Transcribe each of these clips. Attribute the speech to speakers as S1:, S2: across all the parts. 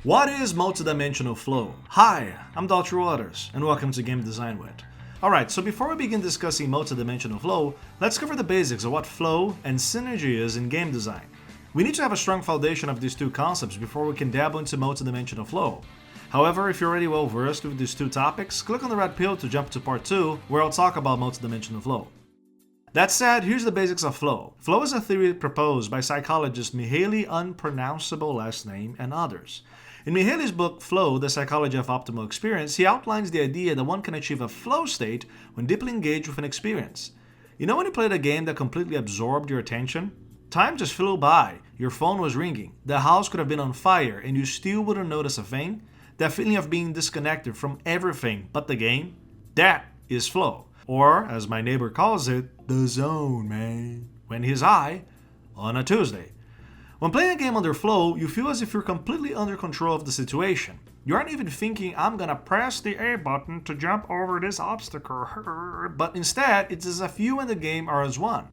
S1: What is multidimensional flow? Hi, I'm Dr. Waters, and welcome to Game Design With. Alright, so before we begin discussing multidimensional flow, let's cover the basics of what flow and synergy is in game design. We need to have a strong foundation of these two concepts before we can dabble into multidimensional flow. However, if you're already well versed with these two topics, click on the red pill to jump to part 2, where I'll talk about multidimensional flow. That said, here's the basics of flow. Flow is a theory proposed by psychologist Mihaly unpronounceable last name and others. In Mihaly's book Flow, The Psychology of Optimal Experience, he outlines the idea that one can achieve a flow state when deeply engaged with an experience. You know when you played a game that completely absorbed your attention? Time just flew by, your phone was ringing, the house could have been on fire and you still wouldn't notice a thing? That feeling of being disconnected from everything but the game? That is flow. Or, as my neighbor calls it, the zone, man. When he's high, on a Tuesday. When playing a game under flow, you feel as if you're completely under control of the situation. You aren't even thinking, I'm gonna press the A button to jump over this obstacle, but instead, it's as if you and the game are as one.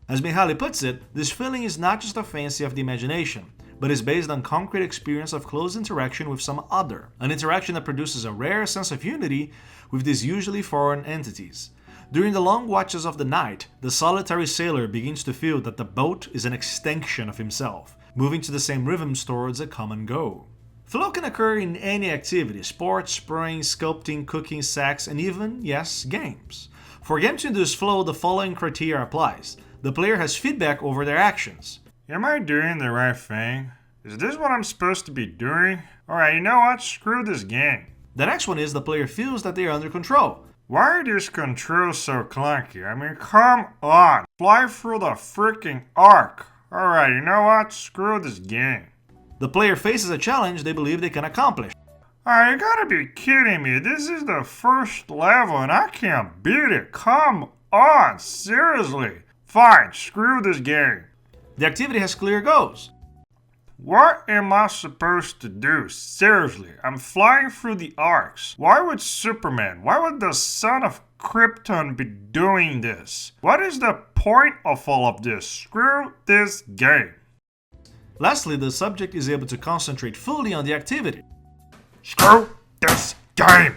S1: As Mihaly puts it, this feeling is not just a fancy of the imagination, but is based on concrete experience of close interaction with some other, an interaction that produces a rare sense of unity with these usually foreign entities. During the long watches of the night, the solitary sailor begins to feel that the boat is an extension of himself, moving to the same rhythms towards a common goal. Flow can occur in any activity: sports, spraying, sculpting, cooking, sex, and even, yes, games. For a game to induce flow, the following criteria applies. The player has feedback over their actions.
S2: Am I doing the right thing? Is this what I'm supposed to be doing? Alright, you know what? Screw this game.
S1: The next one is the player feels that they are under control.
S2: Why are these controls so clunky? I mean, come on. Fly through the freaking arc. Alright, you know what? Screw this game.
S1: The player faces a challenge they believe they can accomplish.
S2: Alright, you gotta be kidding me. This is the first level and I can't beat it. Come on, seriously. Fine, screw this game.
S1: The activity has clear goals.
S2: What am I supposed to do? Seriously, I'm flying through the arcs. Why would Superman, why would the son of Krypton be doing this? What is the point of all of this? Screw this game.
S1: Lastly, the subject is able to concentrate fully on the activity.
S2: Screw this game.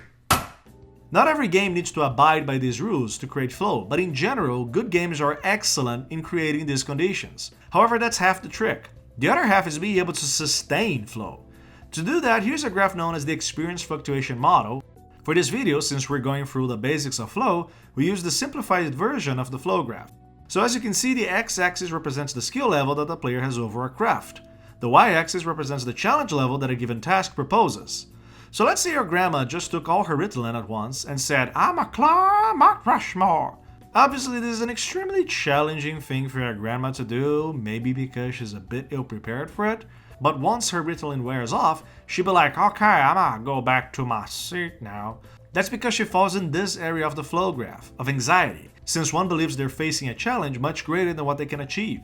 S1: Not every game needs to abide by these rules to create flow, but in general, good games are excellent in creating these conditions. However, that's half the trick. The other half is being able to sustain flow. To do that, here's a graph known as the experience fluctuation model. For this video, since we're going through the basics of flow, we use the simplified version of the flow graph. So as you can see, the x-axis represents the skill level that the player has over a craft. The y-axis represents the challenge level that a given task proposes. So let's say your grandma just took all her Ritalin at once and said, "I'm a climb Mount Rushmore." Obviously, this is an extremely challenging thing for your grandma to do, maybe because she's a bit ill-prepared for it. But once her Ritalin wears off, she'll be like, "Okay, I'm gonna go back to my seat now." That's because she falls in this area of the flow graph, of anxiety, since one believes they're facing a challenge much greater than what they can achieve.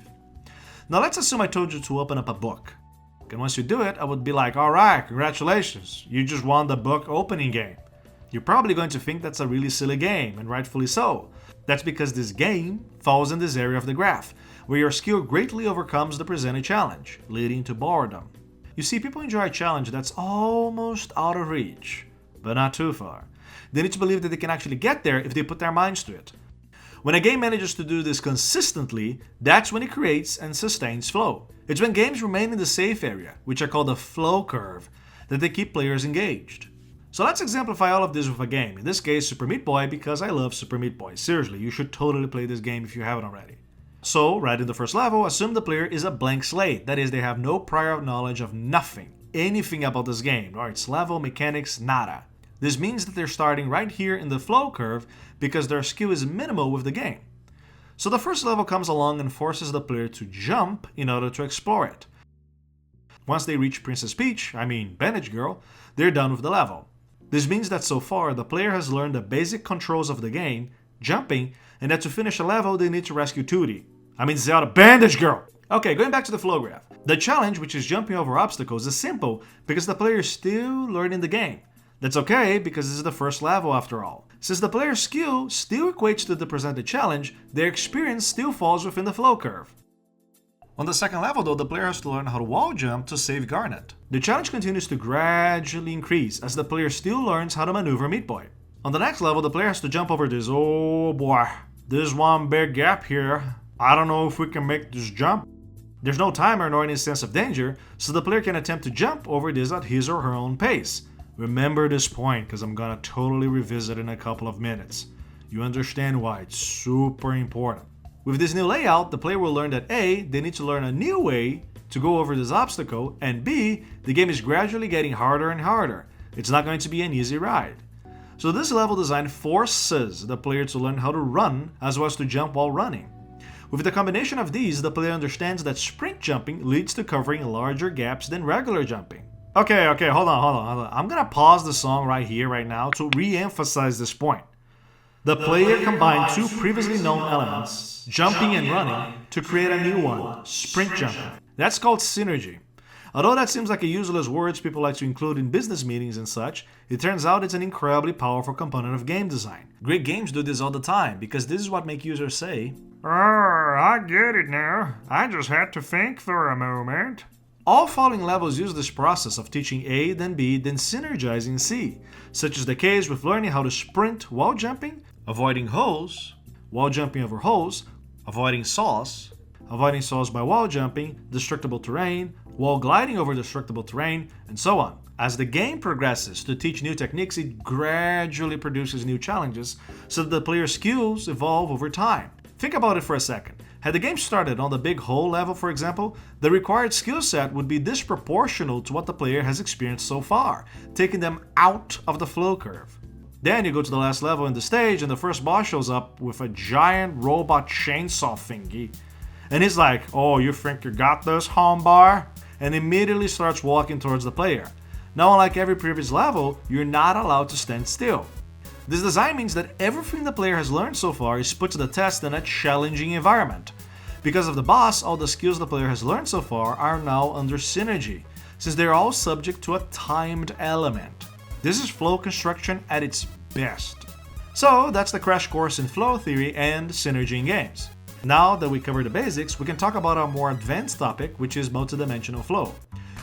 S1: Now let's assume I told you to open up a book. And once you do it, I would be like, "Alright, congratulations, you just won the book opening game." You're probably going to think that's a really silly game, and rightfully so. That's because this game falls in this area of the graph, where your skill greatly overcomes the presented challenge, leading to boredom. You see, people enjoy a challenge that's almost out of reach, but not too far. They need to believe that they can actually get there if they put their minds to it. When a game manages to do this consistently, that's when it creates and sustains flow. It's when games remain in the safe area, which I call the flow curve, that they keep players engaged. So let's exemplify all of this with a game, in this case Super Meat Boy, because I love Super Meat Boy. Seriously, you should totally play this game if you haven't already. So, right in the first level, assume the player is a blank slate, that is, they have no prior knowledge of anything about this game, or its level, mechanics, nada. This means that they're starting right here in the flow curve because their skill is minimal with the game. So the first level comes along and forces the player to jump in order to explore it. Once they reach Princess Peach, Bandage Girl, they're done with the level. This means that so far, the player has learned the basic controls of the game, jumping, and that to finish a level, they need to rescue Tootie. Zelda, Bandage Girl! Okay, going back to the flow graph. The challenge, which is jumping over obstacles, is simple because the player is still learning the game. That's okay because this is the first level after all. Since the player's skill still equates to the presented challenge, their experience still falls within the flow curve. On the second level though, the player has to learn how to wall jump to save Garnet. The challenge continues to gradually increase as the player still learns how to maneuver Meat Boy. On the next level, the player has to jump over this, oh boy, there's one big gap here. I don't know if we can make this jump. There's no timer nor any sense of danger, so the player can attempt to jump over this at his or her own pace. Remember this point, because I'm gonna totally revisit in a couple of minutes. You understand why it's super important. With this new layout, the player will learn that A, they need to learn a new way to go over this obstacle, and B, the game is gradually getting harder and harder. It's not going to be an easy ride. So this level design forces the player to learn how to run as well as to jump while running. With the combination of these, the player understands that sprint jumping leads to covering larger gaps than regular jumping. Okay, hold on. I'm gonna pause the song right here, right now, to re-emphasize this point. The player combined two previously known elements, jumping and running, to create a new one, sprint jumping. That's called synergy. Although that seems like a useless word people like to include in business meetings and such, it turns out it's an incredibly powerful component of game design. Great games do this all the time, because this is what makes users say,
S2: "Oh, I get it now. I just had to think for a moment."
S1: All following levels use this process of teaching A, then B, then synergizing C, such as the case with learning how to sprint while jumping, avoiding holes, while jumping over holes, avoiding saws by wall jumping, destructible terrain, while gliding over destructible terrain, and so on. As the game progresses to teach new techniques, it gradually produces new challenges so that the player's skills evolve over time. Think about it for a second. Had the game started on the big hole level, for example, the required skill set would be disproportional to what the player has experienced so far, taking them out of the flow curve. Then you go to the last level in the stage and the first boss shows up with a giant robot chainsaw thingy. And he's like, "Oh, you think you got this, homeboy?" And immediately starts walking towards the player. Now, unlike every previous level, you're not allowed to stand still. This design means that everything the player has learned so far is put to the test in a challenging environment. Because of the boss, all the skills the player has learned so far are now under synergy, since they're all subject to a timed element. This is flow construction at its best. So that's the crash course in flow theory and synergy in games. Now that we covered the basics, we can talk about a more advanced topic, which is multidimensional flow.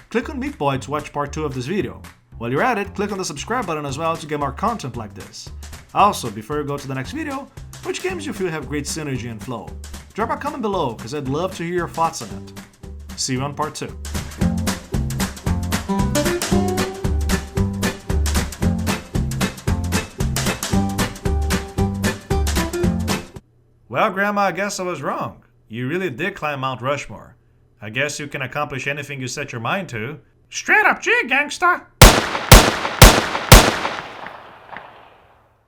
S1: Click on Meat Boy to watch part 2 of this video. While you're at it, click on the subscribe button as well to get more content like this. Also, before you go to the next video, which games you feel have great synergy and flow? Drop a comment below, because I'd love to hear your thoughts on it. See you on part 2. Well, Grandma, I guess I was wrong. You really did climb Mount Rushmore. I guess you can accomplish anything you set your mind to.
S2: Straight up G, gangsta.